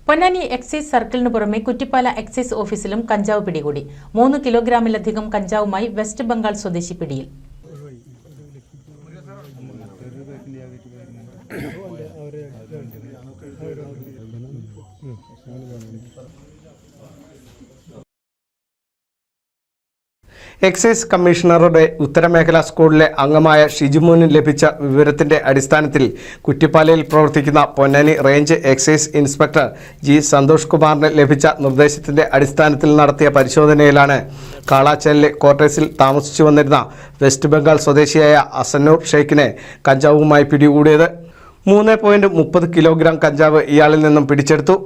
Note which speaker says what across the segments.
Speaker 1: Ponnani excise സർക്കിളിന് പുറമെ Kuttippala excise ഓഫീസിലും കഞ്ചാവ് പിടികൂടി. 3 കിലോഗ്രാമിലധികം കഞ്ചാവുമായി വെസ്റ്റ് ബംഗാൾ സ്വദേശി പിടിയിൽ.
Speaker 2: എക്സൈസ് കമ്മീഷണറുടെ ഉത്തരമേഖലാ സ്ക്വാഡിലെ അംഗമായ ഷിജുമോന് ലഭിച്ച വിവരത്തിന്റെ അടിസ്ഥാനത്തിൽ കുറ്റിപ്പാലയിൽ പ്രവർത്തിക്കുന്ന Ponnani range excise inspector G Santhosh കുമാറിന് ലഭിച്ച നിർദ്ദേശത്തിന്റെ അടിസ്ഥാനത്തിൽ നടത്തിയ പരിശോധനയിലാണ് കാളാച്ചലിലെ ക്വാർട്ടേഴ്സിൽ താമസിച്ചു വന്നിരുന്ന വെസ്റ്റ് ബംഗാൾ സ്വദേശിയായ അസന്നൂർ ഷെയ്ഖിനെ കഞ്ചാവുമായി പിടികൂടിയത്. 3.30 കിലോഗ്രാം കഞ്ചാവ് ഇയാളിൽ നിന്നും പിടിച്ചെടുത്തു.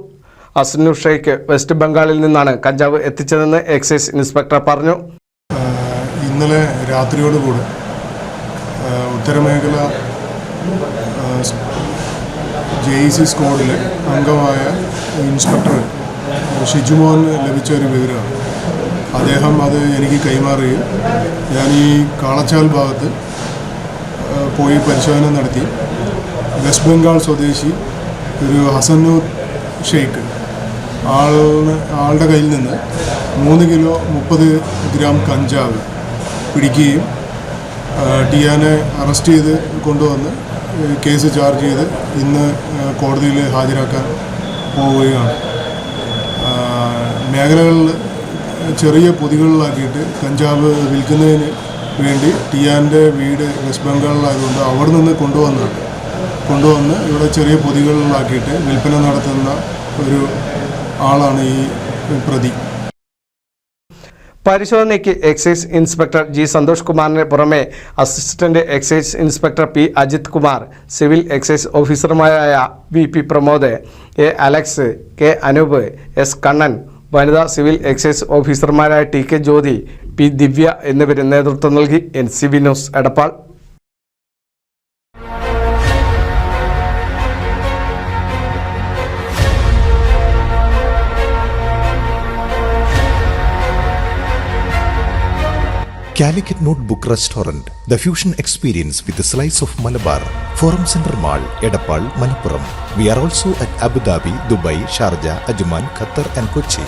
Speaker 2: അസന്നൂർ ഷെയ്ഖ് വെസ്റ്റ് ബംഗാളിൽ നിന്നാണ് കഞ്ചാവ് എത്തിച്ചതെന്ന് എക്സൈസ് ഇൻസ്പെക്ടർ പറഞ്ഞു.
Speaker 3: ഇന്നലെ രാത്രിയോടുകൂടി ഉത്തരമേഖല JEC സ്ക്വാഡിലെ അംഗമായ ഇൻസ്പെക്ടർ ഷിജുമോന് ലഭിച്ച ഒരു വിവരമാണ്. അദ്ദേഹം അത് എനിക്ക് കൈമാറുകയും ഞാൻ ഈ കാളച്ചാൽ ഭാഗത്ത് പോയി പരിശോധന നടത്തി വെസ്റ്റ് ബംഗാൾ സ്വദേശി ഒരു അസന്നൂർ ഷെയ്ഖ് ആളുടെ കയ്യിൽ നിന്ന് 3 കിലോ 30 ഗ്രാം കഞ്ചാവ് പിടിക്കുകയും ടിയാനെ അറസ്റ്റ് ചെയ്ത് കൊണ്ടുവന്ന് കേസ് ചാർജ് ചെയ്ത് ഇന്ന് കോടതിയിൽ ഹാജരാക്കാൻ പോവുകയാണ്. മേഖലകളിൽ ചെറിയ പൊതികളിലാക്കിയിട്ട് കഞ്ചാവ് വിൽക്കുന്നതിന് വേണ്ടി ടിയാൻ്റെ വീട് വെസ്റ്റ് ബംഗാളിലായതുകൊണ്ട് അവിടെ നിന്ന് കൊണ്ടുവന്ന് ഇവിടെ ചെറിയ പൊതികളിലാക്കിയിട്ട് വിൽപ്പന നടത്തുന്ന ഒരു ആളാണ് ഈ പ്രതി.
Speaker 2: പരിശോധനയ്ക്ക് എക്സൈസ് ഇൻസ്പെക്ടർ ജി സന്തോഷ് കുമാറിന് പുറമെ assistant excise inspector P Ajith Kumar, civil excise ഓഫീസർമാരായ VP Pramod, A Alex, K Anoop, S Kannan, വനിതാ സിവിൽ എക്സൈസ് ഓഫീസർമാരായ TK ജ്യോതി, P ദിവ്യ എന്നിവർ നേതൃത്വം നൽകി. NCV news Edappal.
Speaker 4: Calicut Notebook Restaurant, the fusion experience with a slice of Malabar, Forum Center Mall, Edappal, Malappuram. We are also at Abu Dhabi, Dubai, Sharjah, Ajman, Qatar and Kochi.